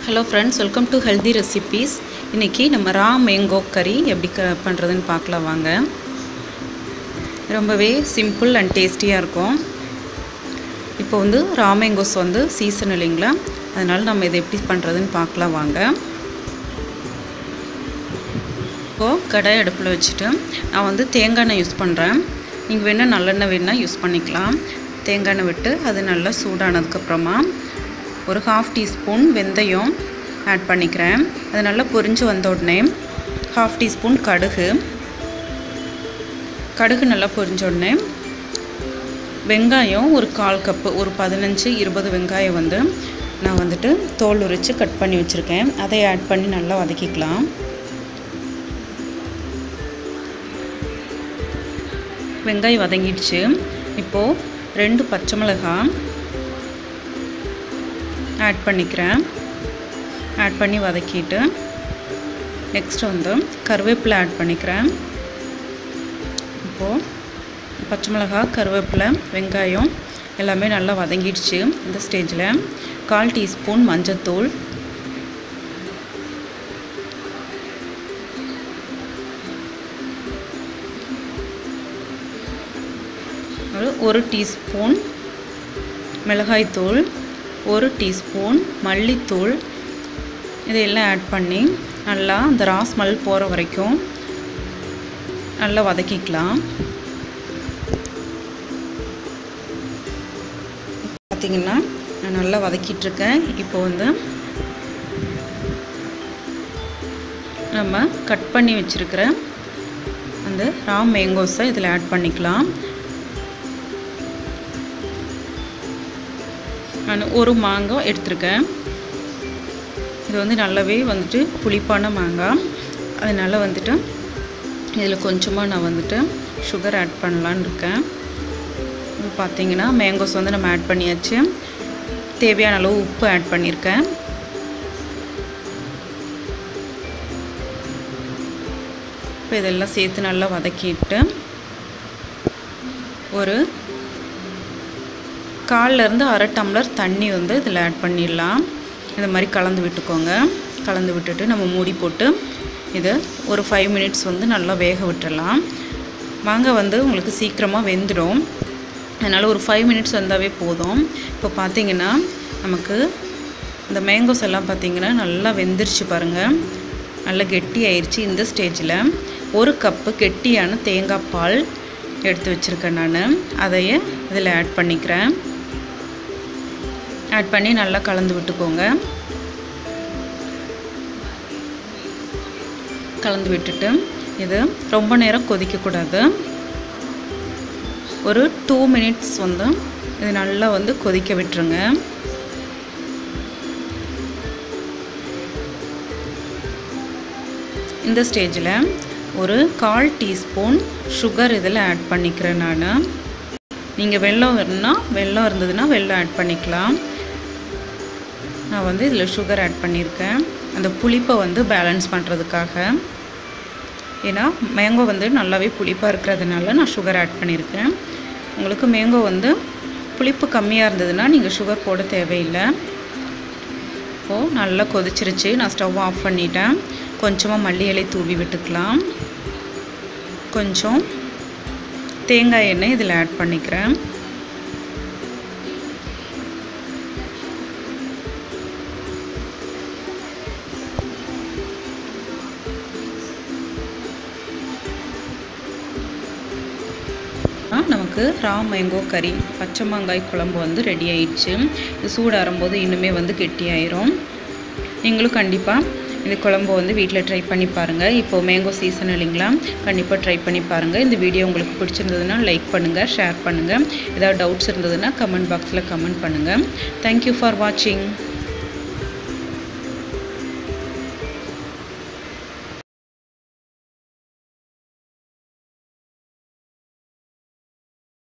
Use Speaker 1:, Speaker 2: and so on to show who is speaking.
Speaker 1: Hello friends, welcome to Healthy Recipes. இன்னைக்கு நம்ம ரா mango கறி எப்படி பண்றதுன்னு பார்க்கலாம் வாங்க. ரொம்பவே சிம்பிள் அண்ட் டேஸ்டியா இருக்கும். இப்போ வந்து ரா மேங்கோஸ் வந்து சீசன் இல்லைங்களா? அதனால நம்ம இதை எப்படி பண்றதுன்னு பார்க்கலாம் வாங்க. இப்போ கடாய் அடுப்புல வச்சிட்டு நான் வந்து தேங்காய் எண்ணெய் யூஸ் பண்றேன். நீங்க வேணா நல்லெண்ணெய் வேணா யூஸ் பண்ணிக்கலாம். தேங்காய் எண்ணெய் விட்டு அது நல்லா சூடானதுக்கு அப்புறமா ஒரு 1/2 டீஸ்பூன் வெந்தயம் ஆட் பண்ணிக்கிறேன். அது நல்லா பொரிஞ்சு வந்த உடனே 1/2 டீஸ்பூன் கடுகு நல்லா பொரிஞ்ச உடனே வெங்காயம் ஒரு 1/4 கப் ஒரு 15-20 வெங்காயம் வந்து நான் வந்துட்டு தோல் உரித்து கட் பண்ணி வச்சுருக்கேன். அதை ஆட் பண்ணி நல்லா வதக்கிக்கலாம். வெங்காயம் வதங்கிடுச்சு. இப்போது 2 பச்சை மிளகாய் ஆட் பண்ணிக்கிறேன். ஆட் பண்ணி வதக்கிட்டு நெக்ஸ்ட் வந்து கருவேப்பிலை ஆட் பண்ணிக்கிறேன். இப்போது பச்சை மிளகாய், கருவேப்பிலை, வெங்காயம் எல்லாமே நல்லா வதங்கிடுச்சு. இந்த ஸ்டேஜில் 1/4 டீஸ்பூன் மஞ்சத்தூள், ஒரு டீஸ்பூன் மிளகாய்த்தூள், 1 டீஸ்பூன் மல்லித்தூள் இதையெல்லாம் ஆட் பண்ணி நல்லா அந்த ரா ஸ்மெல் போகிற வரைக்கும் நல்லா வதக்கிக்கலாம். பார்த்திங்கன்னா நான் நல்லா வதக்கிட்டுருக்கேன். இப்போ வந்து நம்ம கட் பண்ணி வச்சுருக்கிற அந்த ரா மேங்கோஸை இதில் ஆட் பண்ணிக்கலாம். நான் ஒரு மாங்காய் எடுத்திருக்கேன். இது வந்து நல்லாவே வந்துட்டு புளிப்பான மாங்காய். அதனால் வந்துட்டு இதில் கொஞ்சமாக நான் வந்துட்டு சுகர் ஆட் பண்ணலான்னு இருக்கேன். இப்போ பார்த்திங்கன்னா மேங்கோஸ் வந்து நம்ம ஆட் பண்ணியாச்சு. தேவையான அளவு உப்பு ஆட் பண்ணியிருக்கேன். இப்போ இதெல்லாம் சேர்த்து நல்லா வதக்கிட்டு ஒரு 1/4 1/2 டம்ளர் தண்ணி வந்து இதில் ஆட் பண்ணிடலாம். இந்த மாதிரி கலந்து விட்டுக்கோங்க. கலந்து விட்டுட்டு நம்ம மூடி போட்டு இதை ஒரு 5 மினிட்ஸ் வந்து நல்லா வேக விட்டுடலாம். மாங்காய் வந்து உங்களுக்கு சீக்கிரமாக வெந்துடும். அதனால் ஒரு 5 மினிட்ஸ் வந்தாவே போதும். இப்போ பார்த்திங்கன்னா நமக்கு இந்த மேங்கோஸ் எல்லாம் பார்த்திங்கன்னா நல்லா வெந்துருச்சு பாருங்கள். நல்லா கெட்டி ஆயிடுச்சு. இந்த ஸ்டேஜில் 1 கப்பு கெட்டியான தேங்காய் பால் எடுத்து வச்சுருக்கேன். நான் அதையே இதில் ஆட் பண்ணிக்கிறேன். ஆட் பண்ணி நல்லா கலந்து விட்டுக்கோங்க. கலந்து விட்டுட்டு இது ரொம்ப நேரம் கொதிக்கக்கூடாது. ஒரு 2 மினிட்ஸ் வந்து இது நல்லா வந்து கொதிக்க விட்டுருங்க. இந்த ஸ்டேஜில் ஒரு 1/4 டீஸ்பூன் சுகர் இதில் ஆட் பண்ணிக்கிறேன். நீங்கள் வெல்லம் இருந்ததுன்னா வெல்லம் ஆட் பண்ணிக்கலாம். நான் வந்து இதில் சுகர் ஆட் பண்ணியிருக்கேன். அந்த புளிப்பை வந்து பேலன்ஸ் பண்ணுறதுக்காக. ஏன்னா மேங்கோ வந்து நல்லாவே புளிப்பாக இருக்கிறதுனால நான் சுகர் ஆட் பண்ணியிருக்கேன். உங்களுக்கு மேங்கோ வந்து புளிப்பு கம்மியாக இருந்ததுன்னா நீங்கள் சுகர் போட தேவையில்லை. இப்போது நல்லா கொதிச்சிருச்சு. நான் ஸ்டவ் ஆஃப் பண்ணிட்டேன். கொஞ்சமாக மல்லி இலை தூவி விட்டுக்கலாம். கொஞ்சம் தேங்காய் எண்ணெய் இதில் ஆட் பண்ணிக்கிறேன். நமக்கு ரா மேங்கோ கறி பச்சை மாங்காய் குழம்பு வந்து ரெடி ஆயிடுச்சு. இது சூடாறும்போது இன்னுமே வந்து கெட்டியாயிரும். நீங்களும் கண்டிப்பாக இந்த குழம்பு வந்து வீட்டில் ட்ரை பண்ணி பாருங்கள். இப்போது மேங்கோ சீசன் இல்லைங்களா? கண்டிப்பாக ட்ரை பண்ணி பாருங்கள். இந்த வீடியோ உங்களுக்கு பிடிச்சிருந்ததுன்னா லைக் பண்ணுங்கள், ஷேர் பண்ணுங்கள். ஏதாவது டவுட்ஸ் இருந்ததுன்னா கமெண்ட் பாக்ஸில் கமெண்ட் பண்ணுங்கள். தேங்க்யூ ஃபார் வாட்சிங்.